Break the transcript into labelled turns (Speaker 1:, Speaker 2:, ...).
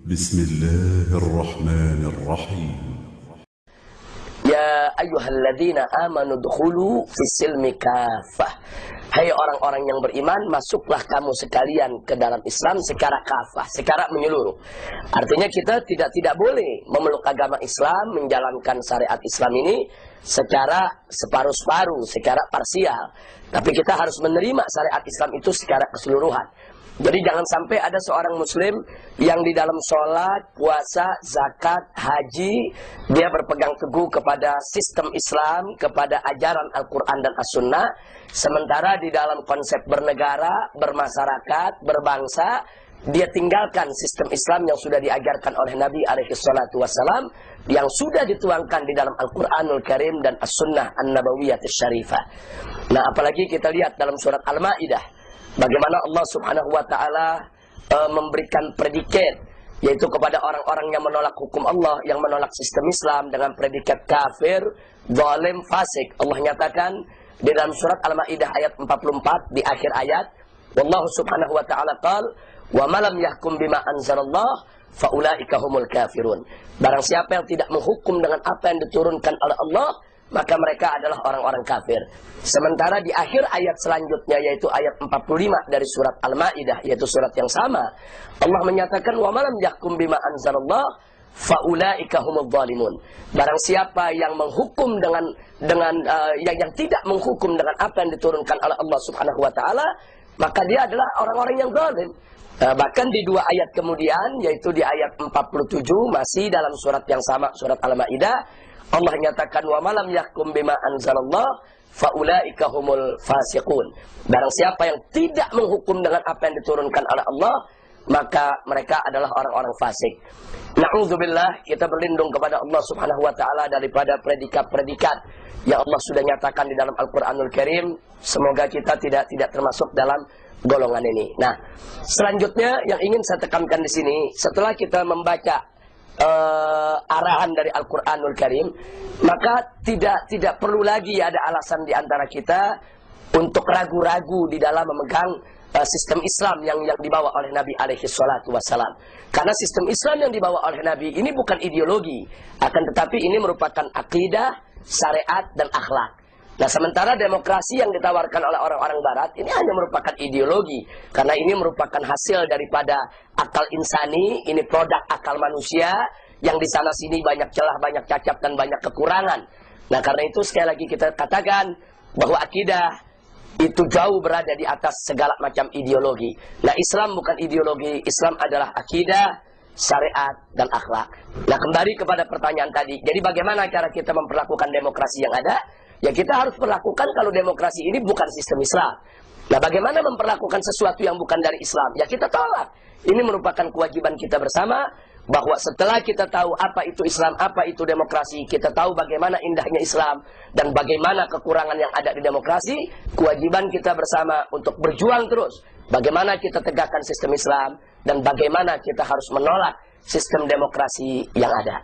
Speaker 1: بسم الله الرحمن الرحيم
Speaker 2: Ya ayyuhalladzina amanu dkhulu fissilmi kafah. Hai orang-orang yang beriman, masuklah kamu sekalian ke dalam Islam secara kafah, secara menyeluruh. Artinya kita tidak boleh memeluk agama Islam, menjalankan syariat Islam ini secara separuh-separuh, secara parsial. Tapi kita harus menerima syariat Islam itu secara keseluruhan. Jadi jangan sampai ada seorang muslim yang di dalam sholat, puasa, zakat, haji, dia berpegang teguh kepada sistem Islam, kepada ajaran Al-Quran dan As-Sunnah. Sementara di dalam konsep bernegara, bermasyarakat, berbangsa, dia tinggalkan sistem Islam yang sudah diajarkan oleh Nabi SAW, yang sudah dituangkan di dalam Al-Quranul Karim dan As-Sunnah An-Nabawiyyah Syarifah. Nah, apalagi kita lihat dalam surat Al-Ma'idah, bagaimana Allah Subhanahu wa ta'ala memberikan predikat, yaitu kepada orang-orang yang menolak hukum Allah, yang menolak sistem Islam dengan predikat kafir, zalim, fasik. Allah nyatakan di dalam surat Al-Ma'idah ayat 44 di akhir ayat, Wallahu Subhanahu wa ta'ala qal, wa malam yahkum bima anzalallah faulaika humul kafirun. Barang siapa yang tidak menghukum dengan apa yang diturunkan oleh Allah, maka mereka adalah orang-orang kafir. Sementara di akhir ayat selanjutnya, yaitu ayat 45 dari surat Al-Ma'idah, yaitu surat yang sama, Allah menyatakan wa malam yahkum bima anzalallah faulaika humudz zalimun. Barang siapa yang menghukum yang tidak menghukum dengan apa yang diturunkan oleh Allah Subhanahu wa taala, maka dia adalah orang-orang yang zalim. Bahkan di dua ayat kemudian, yaitu di ayat 47 masih dalam surat yang sama, surat Al-Ma'idah, Allah nyatakan wa malam yahkum bima anzalallah faulaika humul fasiqun. Barang siapa yang tidak menghukum dengan apa yang diturunkan oleh Allah, maka mereka adalah orang-orang fasik. Na'udzubillah, kita berlindung kepada Allah Subhanahu wa taala daripada predikat-predikat yang Allah sudah nyatakan di dalam Al-Qur'anul Karim. Semoga kita tidak termasuk dalam golongan ini. Nah, selanjutnya yang ingin saya tekankan di sini, setelah kita membaca arahan dari Al-Quranul Karim, maka tidak perlu lagi ada alasan di antara kita untuk ragu-ragu di dalam memegang sistem Islam yang dibawa oleh Nabi SAW. Karena sistem Islam yang dibawa oleh Nabi ini bukan ideologi, akan tetapi ini merupakan akidah, syariat, dan akhlak. Nah, sementara demokrasi yang ditawarkan oleh orang-orang barat ini hanya merupakan ideologi, karena ini merupakan hasil daripada akal insani, ini produk akal manusia yang di sana sini banyak celah, banyak cacat, dan banyak kekurangan. Nah, karena itu sekali lagi kita katakan bahwa akidah itu jauh berada di atas segala macam ideologi. Nah, Islam bukan ideologi, Islam adalah akidah, syariat, dan akhlak. Nah, kembali kepada pertanyaan tadi, jadi bagaimana cara kita memperlakukan demokrasi yang ada? Ya, kita harus perlakukan kalau demokrasi ini bukan sistem Islam. Nah, bagaimana memperlakukan sesuatu yang bukan dari Islam? Ya, kita tolak. Ini merupakan kewajiban kita bersama, bahwa setelah kita tahu apa itu Islam, apa itu demokrasi, kita tahu bagaimana indahnya Islam dan bagaimana kekurangan yang ada di demokrasi, kewajiban kita bersama untuk berjuang terus. Bagaimana kita tegakkan sistem Islam dan bagaimana kita harus menolak sistem demokrasi yang ada.